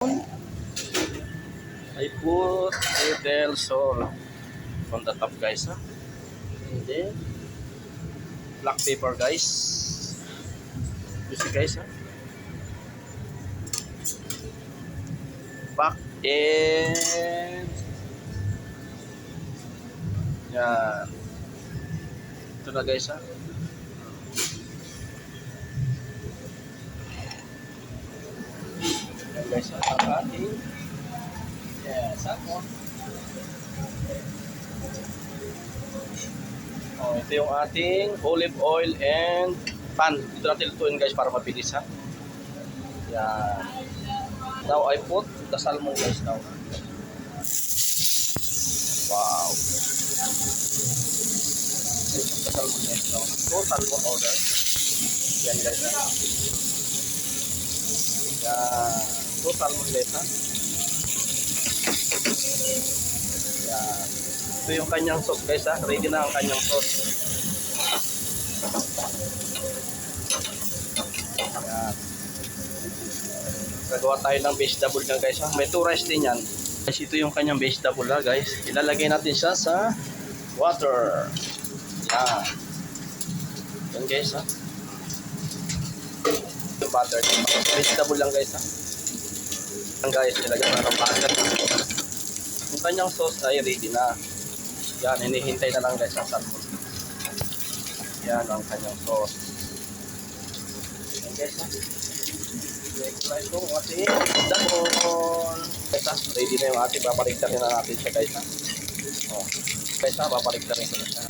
I put little salt on the top, guys, ha? And then black pepper, guys. You see, guys, ha? Back and yan. Ito na, guys, ha? Yan, guys, ha? Ang ating salmon. Oh, ito yung ating olive oil and pan. Ito natin lutuin, guys, para mabilis, ha? Yan. Now I put the salmon, guys, now. Wow. I put the salmon, guys, now. So, salmon order. Yan, guys, ha? Yan. So, salmon, guys, ha? Yan. Ito yung kanyang sauce, guys, ha? Ready na ang kanyang sauce. Yan. Gagawa tayo ng vegetable niya, guys, ha? May 2 rice din yan. Guys, ito yung kanyang vegetable, ha, guys. Ilalagay natin siya sa water. Yan. Yan, guys, ha? Yung butter. Vegetable lang, guys, ha? Yan, guys, nilagay na ng butter. Yung kanyang sauce ay ready na. Yan, hinihintay na lang, guys, ang salmon. Yan ang kanyang sauce. Yan, guys, ha? I-try ko ating damon. Guys, ha? Ready na yung ating. Papaligtarin na natin siya, guys, ha? Oh. Guys, ha? Papaligtarin ko na siya.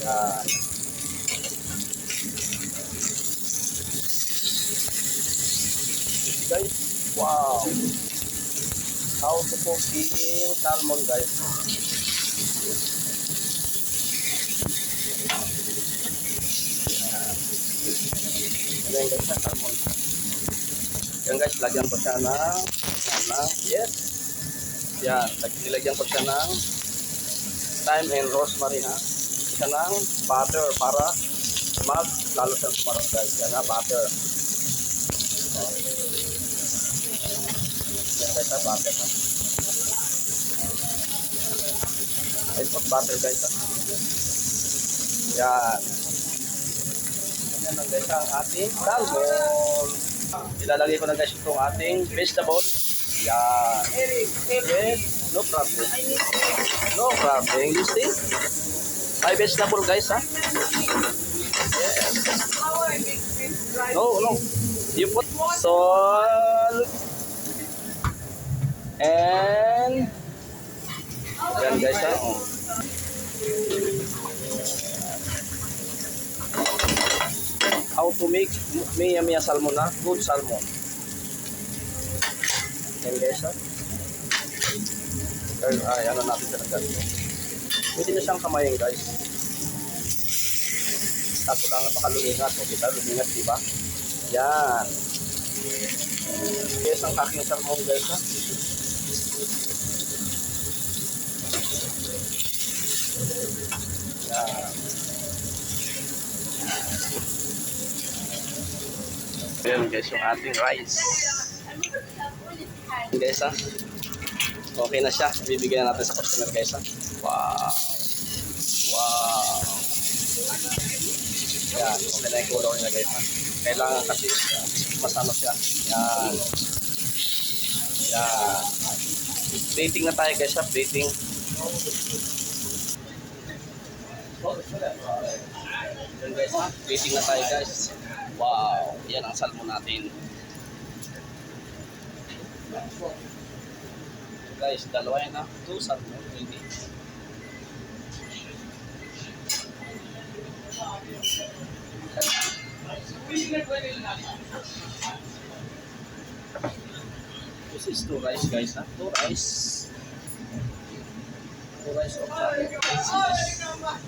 Yan. Guys, wow. How to cooking salmon, guys. Yan, guys, salmon. Yan, guys, lagyan ko siya ng yes. Yan, nilagyan ko siya ng thyme and rosemary, ha. Siya ng butter para lalo siyang sumarap, guys. Yan, ha, butter. Yan, guys, ha, butter, ha. I put butter, guys, ha. Yan. Yan lang, guys, ang ating salmon. Ilalagay ko na, guys, itong ating vegetable. Yan. Yes. No problem. No problem. You see? My vegetable, guys, ha? Yes. No. You put salt and yan, guys, ha? Oh. How to make Miya salmon, ha? Good salmon. Yan, guys, ha? Ay, ano natin siya ng ganito. Pwede na siyang kamayin, guys. Kaso lang, baka lumingat. O kita, lumingat, diba? Yan. Yes, ang aking salmon, guys, ha? Yan. Ayan, guys, yung ating rice. Guys, ha? Okay na siya. Bibigyan natin sa customer, guys, ha? Wow. Wow. Yan. Okay na yung kulong niya, guys, ha? Kailangan kasi masano siya. Yan. Yan. Plating na tayo, guys, ha? Plating. Yan, guys, ha? Plating na tayo, guys. Wow. Yan ang salmon natin. Guys, dalawa yan, ha? 2 salmon. Pwede. This is 2 rice, guys, ha? 2 rice. 2 rice of salmon.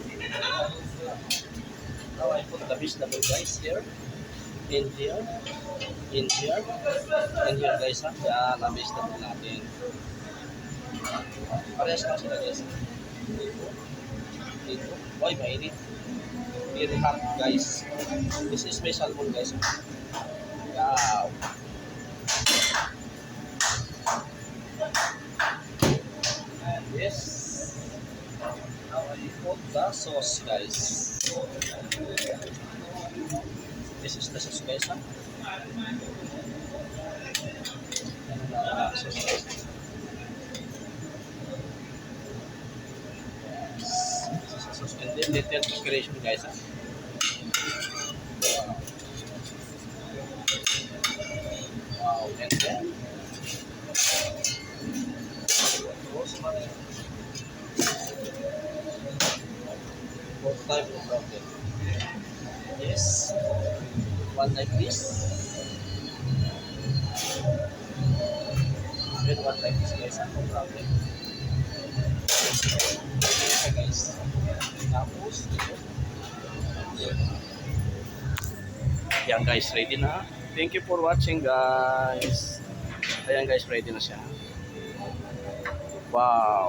Now I put the vegetable, guys, here. In here. In here. In here, guys, ha? Yan ang vegetable natin. Parehas lang sila, guys. Dito. Uy, mainit. Very hot, guys. This is my salmon, guys. Yan. sauce, guys. This is the sauce, guys, ha? Sauce, guys. This is the sauce. And then little preparation, guys, ha? Wow, and then rosemary. Both type of broccoli. Yes. One like this. And one like this, guys. No problem. Okay, guys. Tapos, ito. Yan, guys. Ready na. Thank you for watching, guys. Ayan, guys. Ready na siya. Wow.